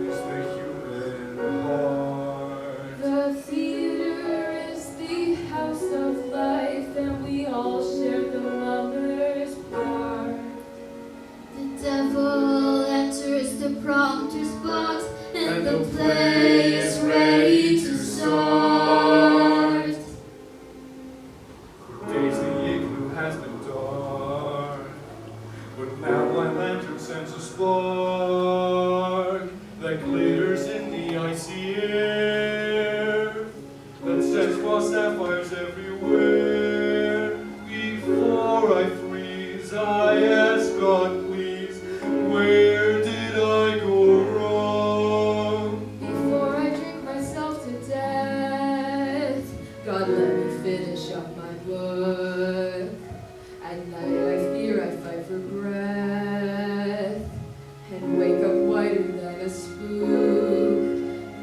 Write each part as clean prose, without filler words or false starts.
is the human heart. The theater is the house of life, and we all share the mother's part. The devil enters the prompter's box, and the play is ready to start. For days the igloo has been dark, but now my lantern sends a spark that glitters in the icy air, that sends raw sapphires everywhere. Before I freeze, I ask God, please, where did I go wrong? Before I drink myself to death, God, let me finish up my book. At night I fear I fight for breath, and wake up whiter than a spook.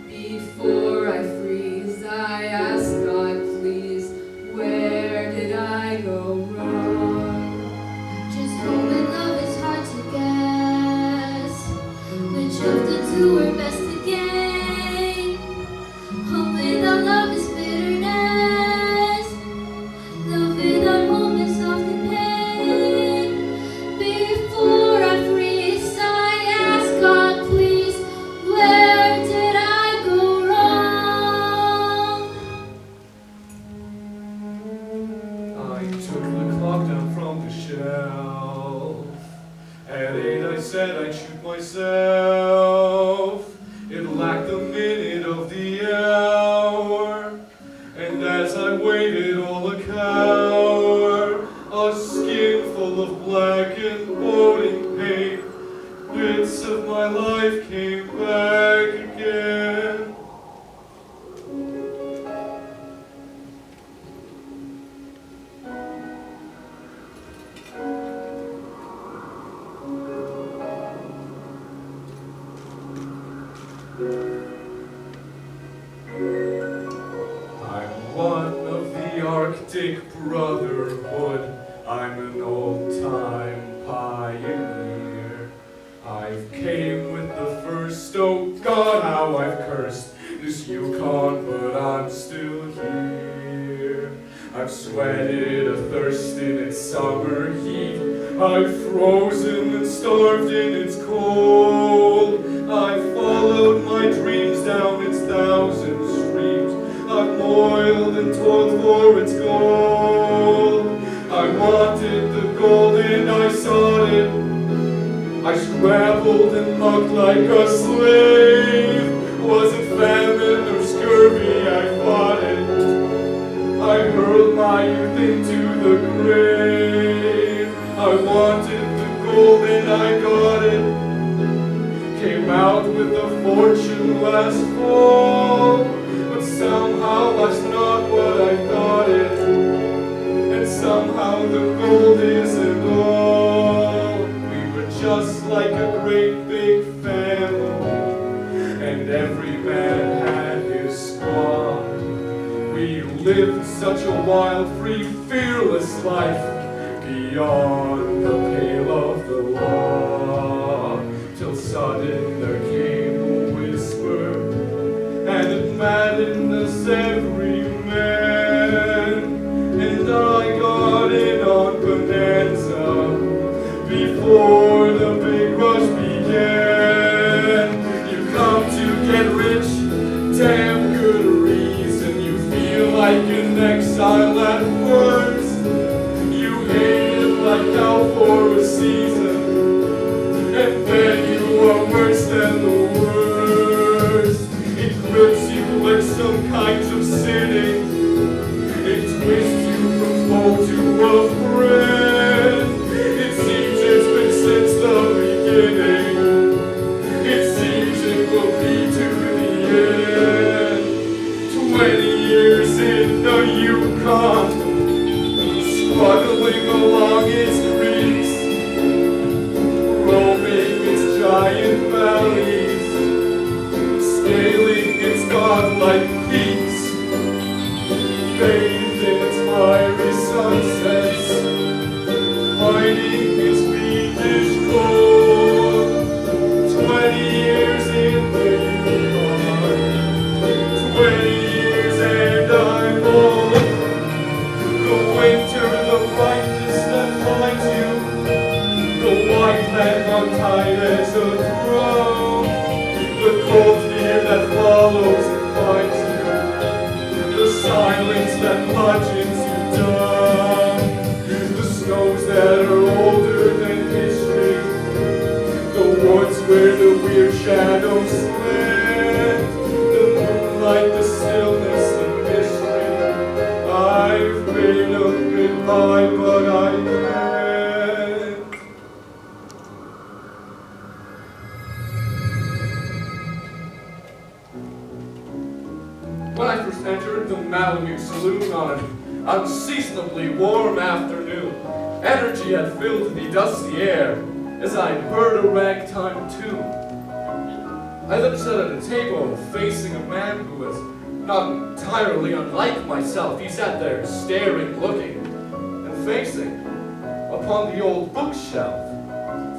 Before I freeze, I ask God, please, where did I go wrong? Just moment love is hard to guess. Which of the two are best to gain? Home without love is bitterness. Love without home is often pain. Before I freeze, I ask God, please, where did I go wrong? I took the clock down from the shelf. At 8 I said I'd shoot myself. It lacked a minute of the hour, and as I waited all a cower, a skin full of black and bloating pain, bits of my life came back again. I'm one of the Arctic Brotherhood. I'm an old-time pioneer. I've came with the first, oh God, how I've cursed this Yukon, but I'm still here. I've sweated athirst in its summer heat. I've frozen and starved in its cold. I've followed my dreams down its thousand streams. I've moiled and toiled for its gold. I wanted the gold and I sought it. I scrabbled and mucked like a slave. Was it famine or scurvy, I fought it. I hurled my youth into the grave. I wanted the gold and I got it. Came out with a fortune last fall, but somehow that's not what I thought it. And somehow the gold isn't all. We were just like a great big family, and every man had his squad. We lived such a wild, free, fearless life beyond the pale of the law, till sudden there came a whisper, and it maddened us every man. And I got in on Bonanza before the big rush began. You come to get rich, damn good reason. You feel like an exile at first. You hate it like hell for a season, and then you are worse than the worst. It grips you like some kinds of sinning. It twists you from foe to a friend. It seems it's been since the beginning. It seems it will be to the end. 20 years in the Yukon, struggling along its creeks, roaming its giant valleys, scaling its godlike peaks, bathed in its fiery sunsets, fighting its fiendish cold. 20 years in the cold fear that follows and finds you, the silence that bludgeons you dumb, the snows that are older than history, the woods where the weird shadows slant, the moonlight, the stillness, the mystery. I've made a goodbye, but I can't. When I first entered the Malamute saloon on an unseasonably warm afternoon, energy had filled the dusty air as I heard a ragtime tune. I then sat at a table facing a man who was not entirely unlike myself. He sat there staring, looking, and facing upon the old bookshelf.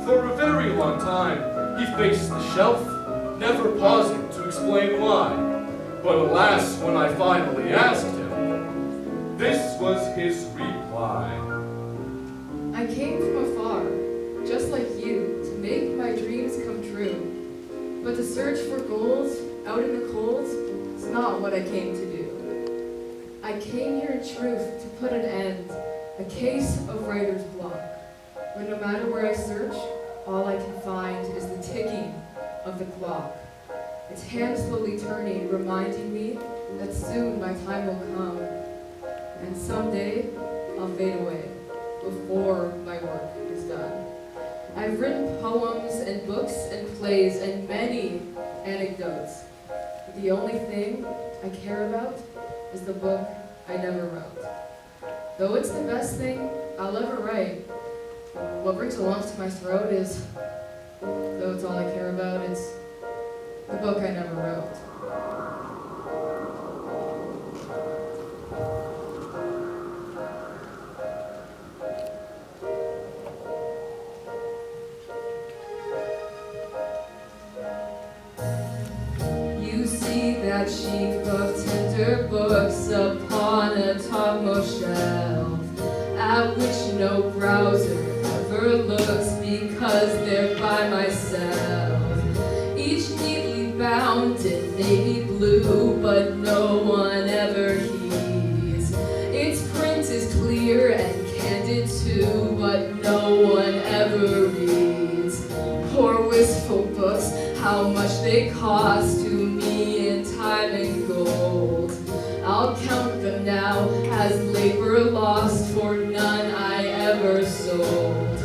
For a very long time he faced the shelf, never pausing to explain why. But alas, when I finally asked him, this was his reply. I came from afar, just like you, to make my dreams come true. But to search for gold out in the cold is not what I came to do. I came here in truth to put an end, a case of writer's block. But no matter where I search, all I can find is the ticking of the clock. Its hand slowly turning, reminding me that soon my time will come. And someday I'll fade away before my work is done. I've written poems and books and plays and many anecdotes. But the only thing I care about is the book I never wrote. Though it's the best thing I'll ever write, what brings a lump to my throat is, though it's all I care about, it's the book I never wrote. You see that sheaf of tender books upon a topmost shelf, at which no browser ever looks because they're by myself. Each neatly bound in navy blue, but no one ever heeds. Its print is clear and candid too, but no one ever reads. Poor wistful books, how much they cost to me in time and gold. I'll count them now as labor lost, for none I ever sold.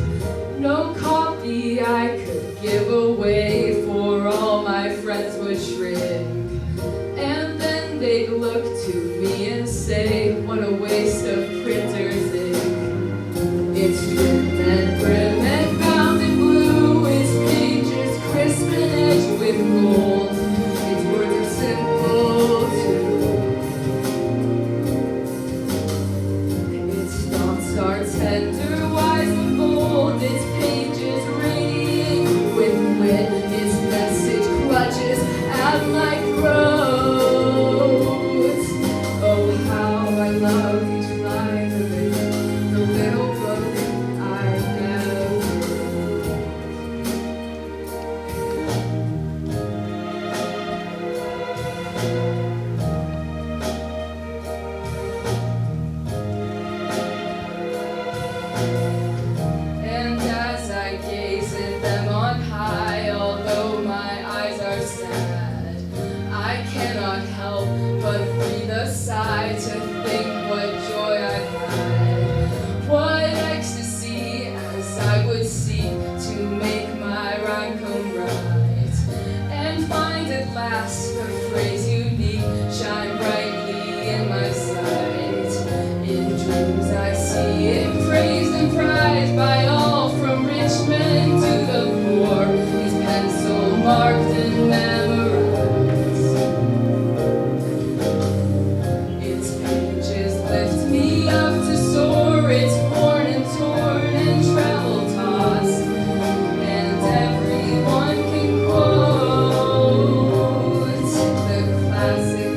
No copy I could give away, for all my friends would shrink. And then they'd look to me and say, what a waste of printer's ink. It's trim and grim and bound in blue, its pages crisp and edged with gold. Its words are simple too. Its thoughts are tender, wise and bold. Its pages radiate with wit. Its message clutches at my throat. Oh, how I love each line of it, the little book I never wrote. And as I gaze at them on high, although my eyes are sad, I cannot help but breathe a sigh to think what joy I've had. What ecstasy as I would seek to make my rhyme come right, and find at last a phrase unique shine brightly in my sight. In dreams I see it praised and prized by all, from rich men to the poor. His pencil marked and memorized. Its pages lift me up to soar. It's worn and torn and travel tossed, and everyone can quote the classic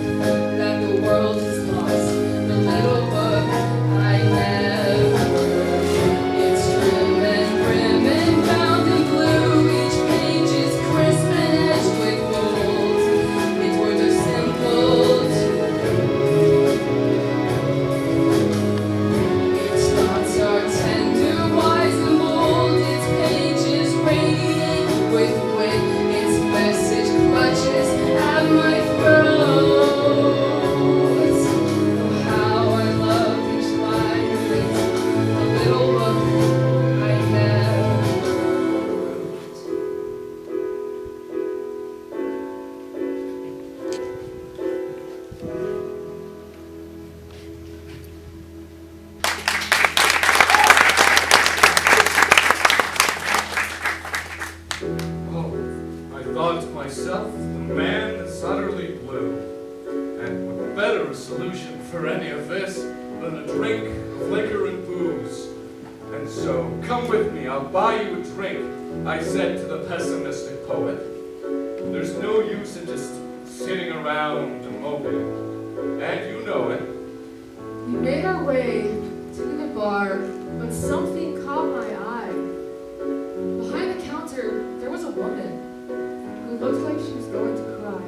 man that's utterly blue. And what better solution for any of this than a drink of liquor and booze? And so, come with me, I'll buy you a drink, I said to the pessimistic poet. There's no use in just sitting around and moping, and you know it. We made our way to the bar, but something caught my eye. Behind the counter, there was a woman who looked like she was going to cry.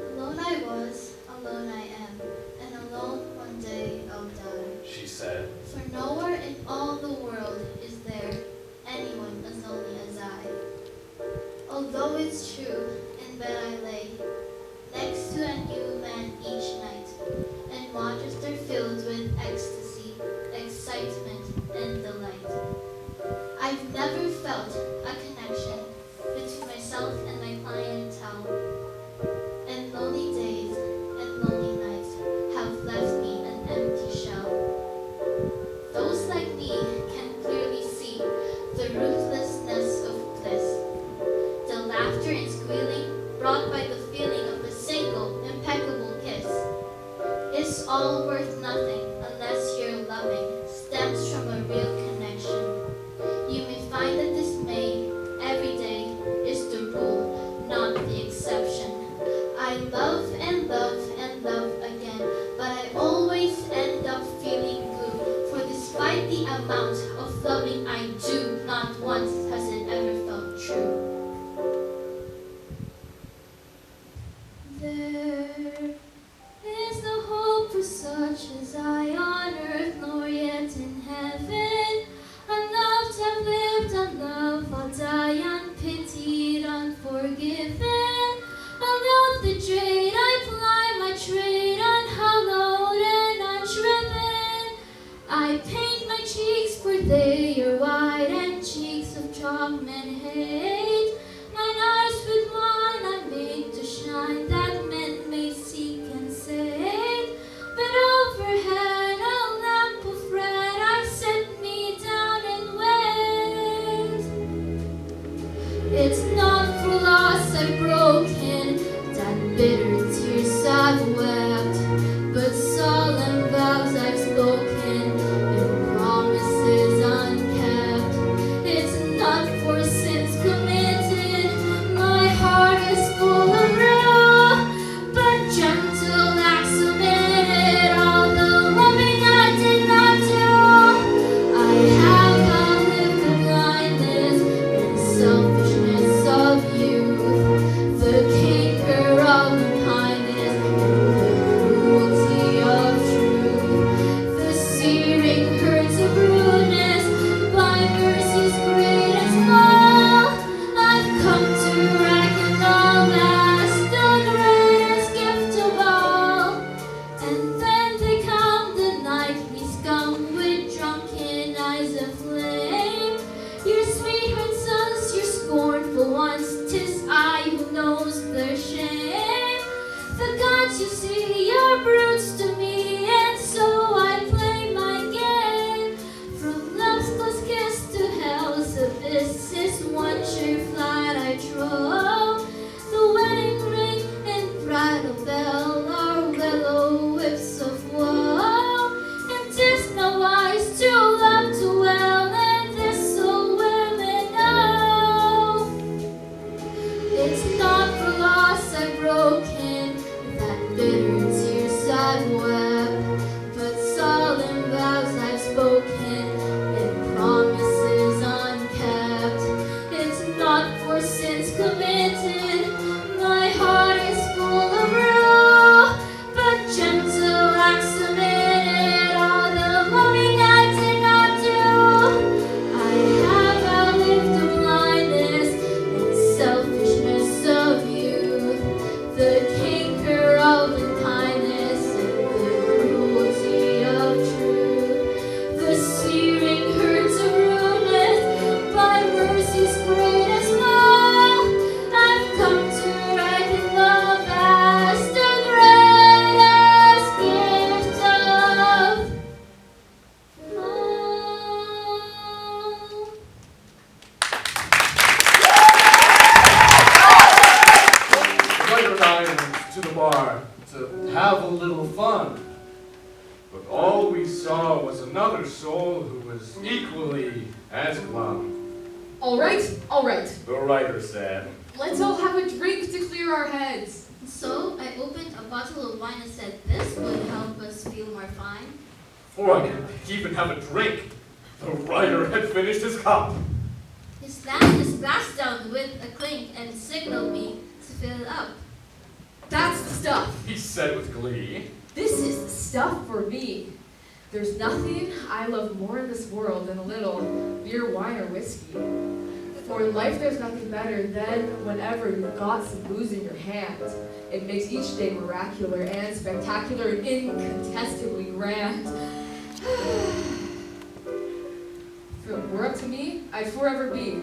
Alone I was, alone I am, and alone one day I'll die. She said. For nowhere in all the world is there anyone as lonely as I. Although it's true, in bed I lay, next to a new man each night, and watches are filled with ecstasy, excitement, and delight. I've never felt a connection between myself and my clientele, and lonely days and lonely nights have left me an empty shell. Those like me can clearly see the ruthlessness of bliss, the laughter and squealing brought by the feeling of a single, impeccable kiss. It's all worth nothing unless your loving stems from a real connection. You may find that dismay every day is the rule, not the exception. I love and love and love again, but I always end up feeling blue. For despite the amount of loving I do, not once has it ever felt true. There is no hope for such as I on earth, nor yet in heaven. Unloved have lived, unloved I'll die, unpitied, unforgiven. Alone the trade, I ply my trade, unhallowed and unshriven. I paint my cheeks, for they are white, and cheeks of chalk men hate. Mine eyes with wine I make to shine, that men may seek and save. But overhead a lamp of red, I set me down and wait. It's not for loss I've broken, that bitter tears I've wept, but solemn vows I've spoken, and promises unkept. It's not for sins committed, my heart is full of rue, but gentle acts omitted, all the loving I did not do. I have outlived the blindness and selfishness of youth, the canker of kindness and the cruelty of truth, the searing hurts of rudeness, by mercies great and small. I've come to reckon all as the greatest gift of all. And then they come the nightly scum with drunken eyes aflame. Your sweetheart sons, your scornful ones, 'tis I who knows their shame. The gods you see are brutes to me, and so I play my game. From love's close kiss to hell's abyss is one sheer flight I troll. The wedding ring and bridal bell are willow whips of woe, and 'tis no wise to love too well, and this all women know. It's not for loss I've broken, that bitter tears I've wept, but solemn vows I've spoken, and promises unkept. It's not for sins committed, my heart is full of rue, but gentle acts omitted, all the loving I did not do. I have outlived the blindness and selfishness of youth, the to the bar to have a little fun. But all we saw was another soul who was equally as glum. All right, The writer said. let's all have a drink to clear our heads. So I opened a bottle of wine and said this would help us feel more fine. Before I could even have a drink, the writer had finished his cup. He slammed his glass down with a clink and signaled me to fill it up. That's the stuff. He said with glee. This is the stuff for me. There's nothing I love more in this world than a little beer, wine, or whiskey. For in life there's nothing better than whenever you've got some booze in your hand. It makes each day miraculous and spectacular and incontestably grand. If it were up to me, I'd forever be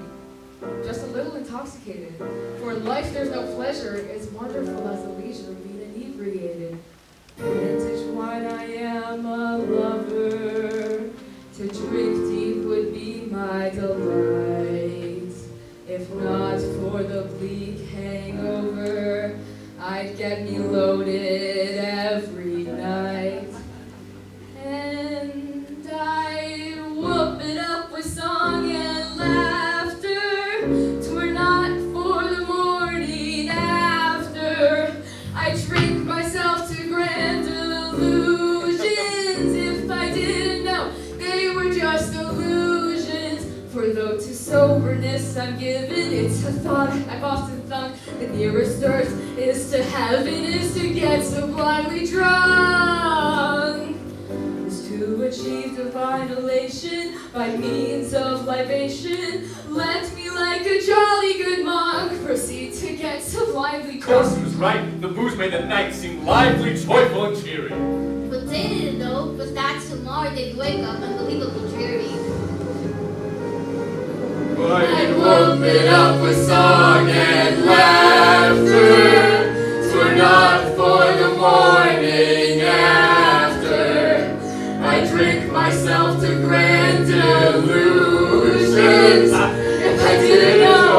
just a little intoxicated. For in life there's no pleasure as wonderful as the leisure of being inebriated. Vintage wine, I am a lover. To drink deep would be my delight. If not for the bleak hangover, I'd get me loaded every night. And I'd whoop it up with song and laughter. 'Twere not for the morning after. I drink myself to grand illusions. If I didn't know they were just illusions. For though to soberness I'm given, it's a thought I've often thought. The nearest earth is to heaven, is to get sublimely drunk. Is to achieve divine elation by means of libation. Let me like a jolly good monk proceed to get sublimely Of course drunk. he was right. The booze made the night seem lively, joyful, and cheery. What they didn't know was that tomorrow they'd wake up unbelievably dreary. I'd whoop it up with song and laughter. 'Twere not for the morning after. I drink myself to grand illusions. If I didn't know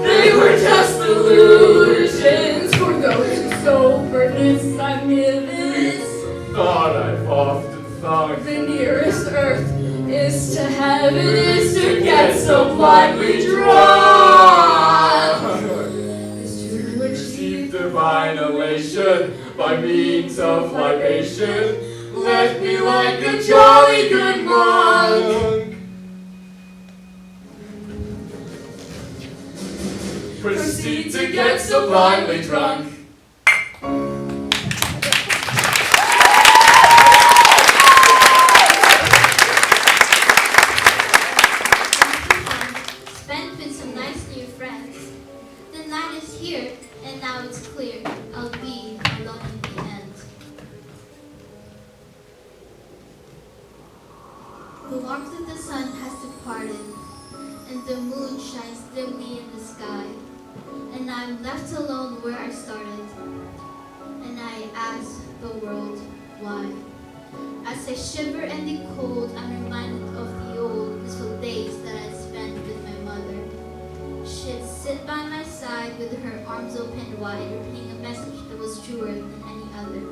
they were just illusions. For those who soberness I'm given, Thought I've often thought. the nearest earth is to heaven, is to get sublimely drunk. Is to Receive achieve divine elation by means of libation. Let me like a jolly good monk proceed to get sublimely drunk. Spent with some nice new friends. The night is here, and now it's clear I'll be alone in the end. The warmth of the sun has departed, and the moon shines dimly in the sky. And I'm left alone where I started, and I ask the world why. As I shiver in the cold, I'm reminded of the old blissful days that I spent with my mother. She'd sit by my side with her arms open wide, repeating a message that was truer than any other.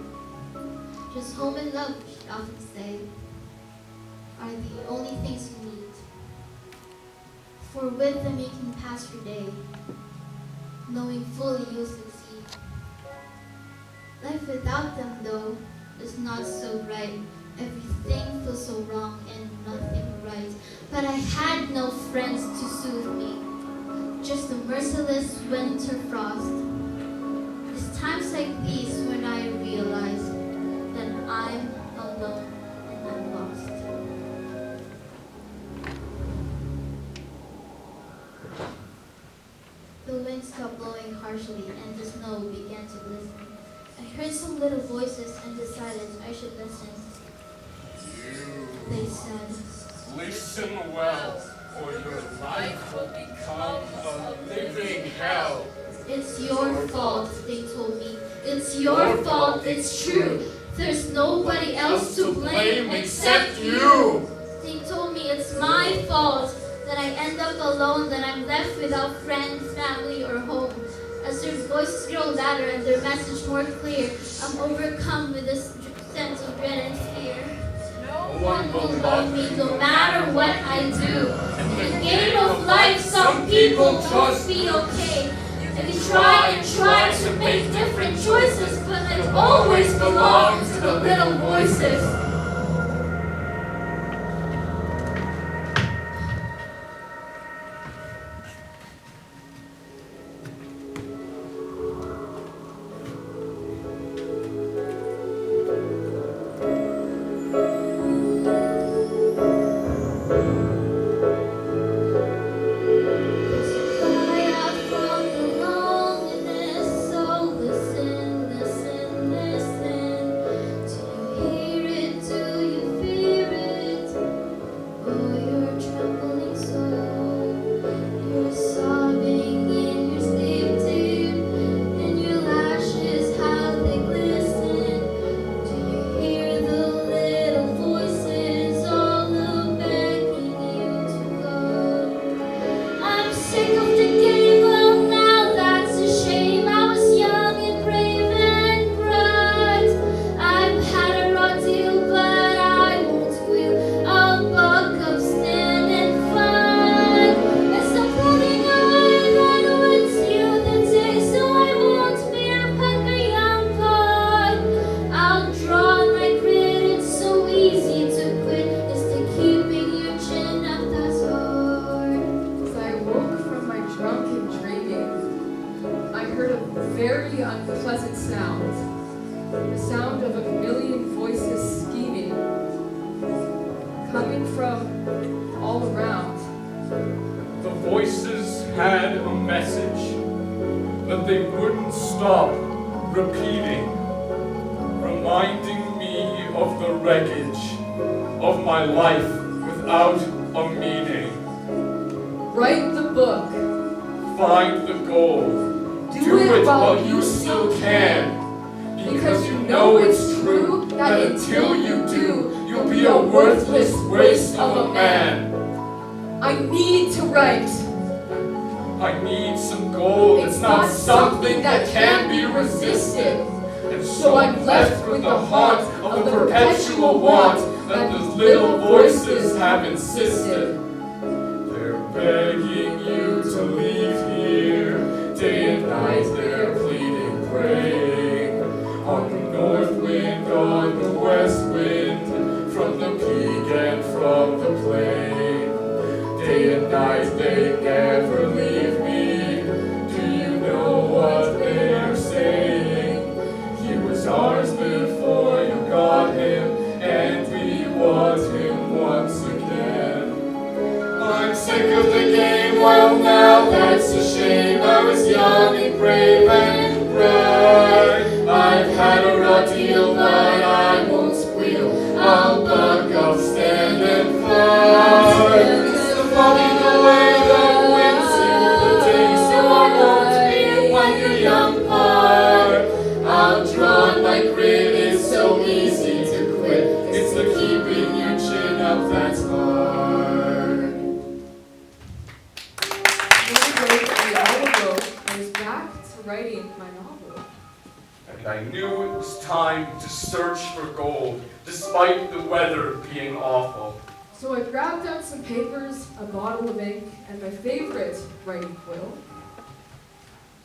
Just home and love, she'd often say, are the only things we need. For with them you can pass your day, knowing fully you'll succeed. Life without them, though, is not so bright. Everything feels so wrong and nothing right. But I had no friends to soothe me, just the merciless winter frost. It's times like these when I realize that I'm alone and I'm lost. The wind stopped blowing harshly and the snow began to glisten. I heard some little voices and decided I should listen. They said, Listen well, or your life will become a living hell. it's your fault, they told me. It's your fault, it's true. There's nobody else to blame except you. They told me it's my fault that I end up alone, that I'm left without friends, family, or home. As their voices grow louder and their message more clear. I'm overcome with this sense of dread and fear. No one will love me no matter what I do. In the game of life, some people won't be okay. And we try and try to make different choices, but it always belongs to the little voices. So I grabbed out some papers, a bottle of ink, and my favorite writing quill.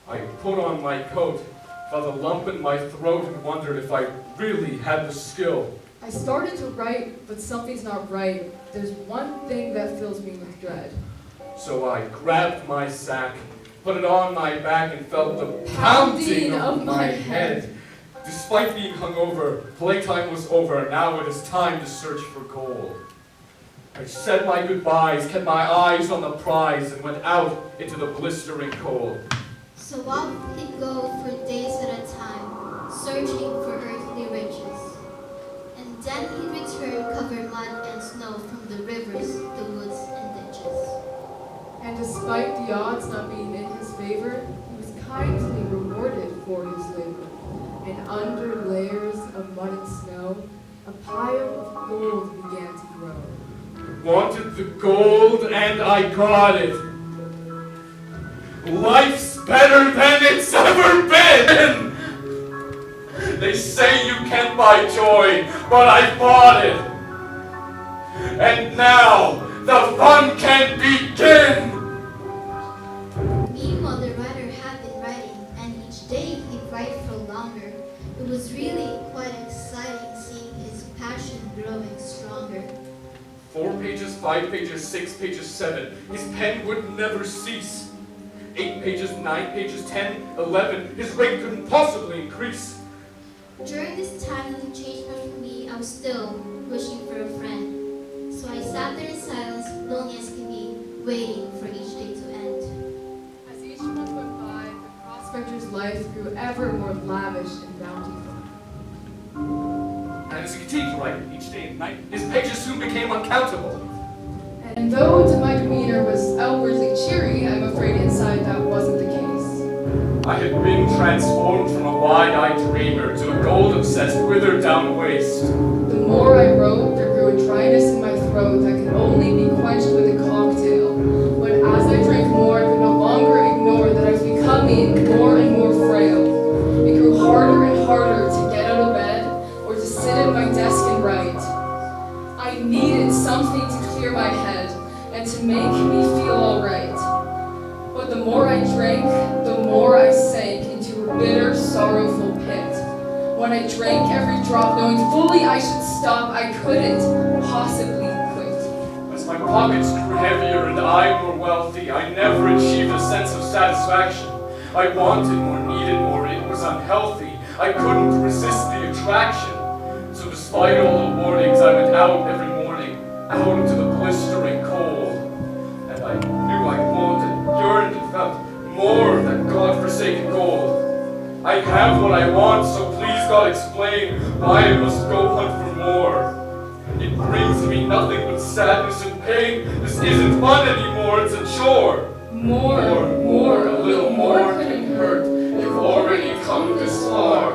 I put on my coat, felt a lump in my throat, and wondered if I really had the skill. I started to write, but something's not right. There's one thing that fills me with dread. So I grabbed my sack, put it on my back, and felt the pounding of my head. Despite being hungover, playtime was over, and now it is time to search for gold. I said my goodbyes, kept my eyes on the prize, and went out into the blistering cold. So off he'd go for days at a time, searching for earthly riches. And then he'd return covered mud and snow from the rivers, the woods, and ditches. And despite the odds not being in his favor, he was kindly rewarded for his labor. And under layers of mud and snow, a pile of gold began to grow. Wanted the gold, and I got it. Life's better than it's ever been. They say you can't buy joy, but I bought it. And now the fun can begin. Meanwhile, the writer had been writing, and each day he'd write for longer. It was really quite exciting seeing his passion growing stronger. 4 pages, 5 pages, 6 pages, 7. His pen would never cease. 8 pages, 9 pages, 10, 11. His rate couldn't possibly increase. During this time that he changed much for me, I was still wishing for a friend. So I sat there in silence, lonely as can be, waiting for each day to end. As each month went by, the prospector's life grew ever more lavish and bountiful. And as he continued to write each day and night, his pages soon became uncountable. And though to my demeanor was outwardly cheery, I'm afraid inside that wasn't the case. I had been transformed from a wide-eyed dreamer to a gold-obsessed, withered-down waste. The more I wrote, there grew a dryness in my throat that could only be quenched with a cocktail. But as I drank more, I could no longer ignore that I was becoming more and more frail. It grew harder and harder to get out of bed or to sit at my desk and write. I needed something to clear my head and to make me feel all right. But the more I drank, the more I sank into a bitter, sorrowful pit. When I drank every drop, knowing fully I should stop, I couldn't possibly quit. As my pockets grew heavier and I more wealthy, I never achieved a sense of satisfaction. I wanted more, needed more, it was unhealthy. I couldn't resist the attraction. So despite all the warnings, I went out every morning, out into the blistering cold. And I knew I wanted, yearned, and felt more than God-forsaken gold. I have what I want, so please God explain why I must go hunt for more. It brings me nothing but sadness and pain. This isn't fun anymore, it's a chore. More, A little more can hurt. You've already come this far.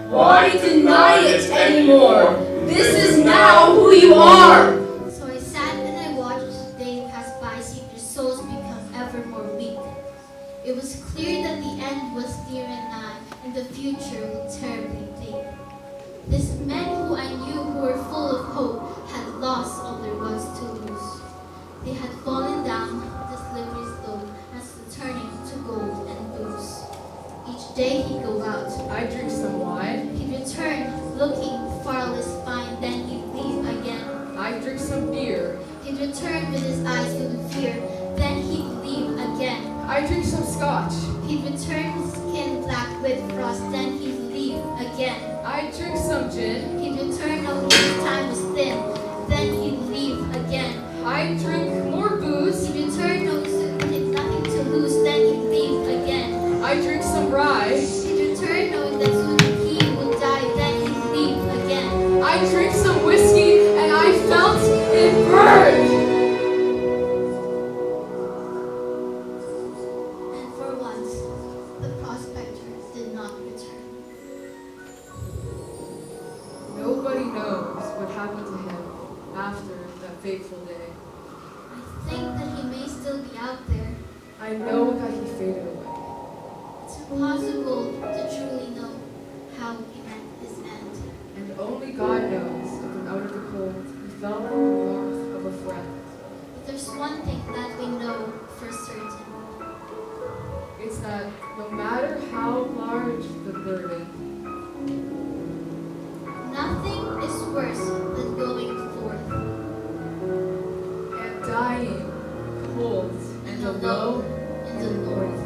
Why deny it anymore? This is now who you are! So I sat and I watched the day pass by, seeing their souls become ever more weak. It was clear that the end was near and nigh, and the future looked terribly bleak. These men who I knew who were full of hope had lost all there was to lose. They had fallen down the slippery slope as the turning to gold and booze. Each day he'd go out. I drink some wine. He'd return, looking far less fine, then he'd leave again. I drink some beer. He'd return with his eyes filled with fear, then he'd leave again. I drink some scotch. He'd return his skin black with frost, then he'd leave again. I drink some gin. He'd return knowing his time was thin, then he'd leave again. I drink more booze. He'd return knowing he'd nothing to lose, then he'd leave again. I drink some rye. He'd return knowing that soon he would die, then he'd leave again. I drink some whiskey and I felt it burn. And for once, the prospector did not return. Nobody knows what happened to him after that fateful day. I think that he may still be out there. I know that he faded away. It's impossible to truly know how he met his end. And only God knows if from out of the cold he felt the warmth of a friend. But there's one thing that we know for certain. It's that no matter how large the burden, Nothing is worse than going forth and dying cold and alone in the north.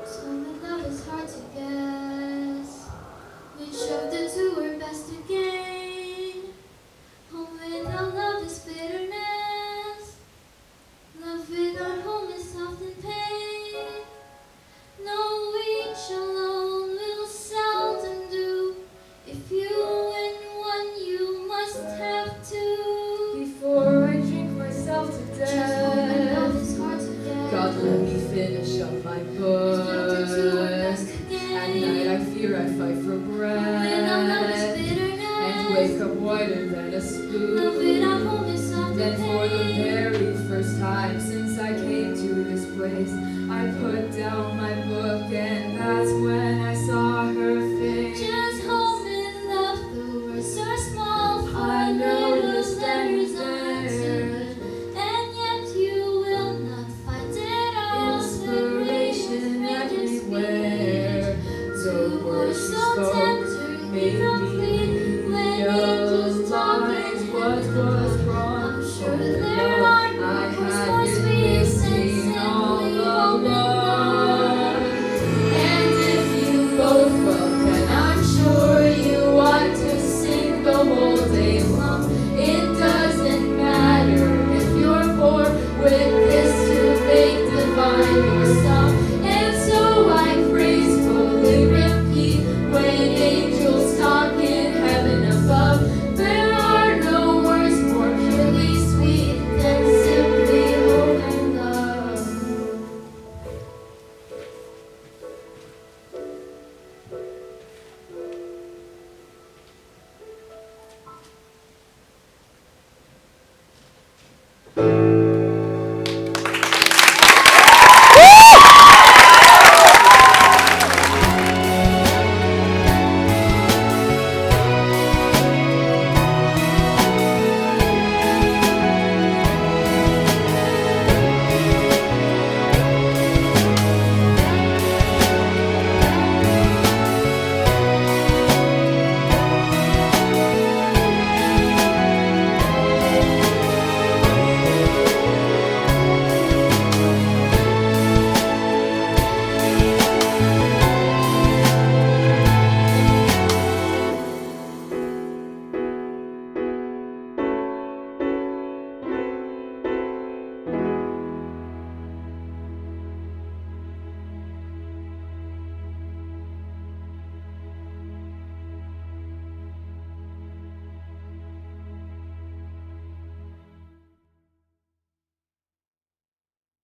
So that love is hard to guess. Which of the two are best to gain? Home without love is bitterness. Love without home is often pain. No, each alone will seldom do. If you win one, you must have two. before I drink myself to Choose home and love death, is hard to get. God let me finish up my Which of book. the two are best to At gain? night I fear I fight for Without love is breath bitterness. and wake up whiter than a spoon.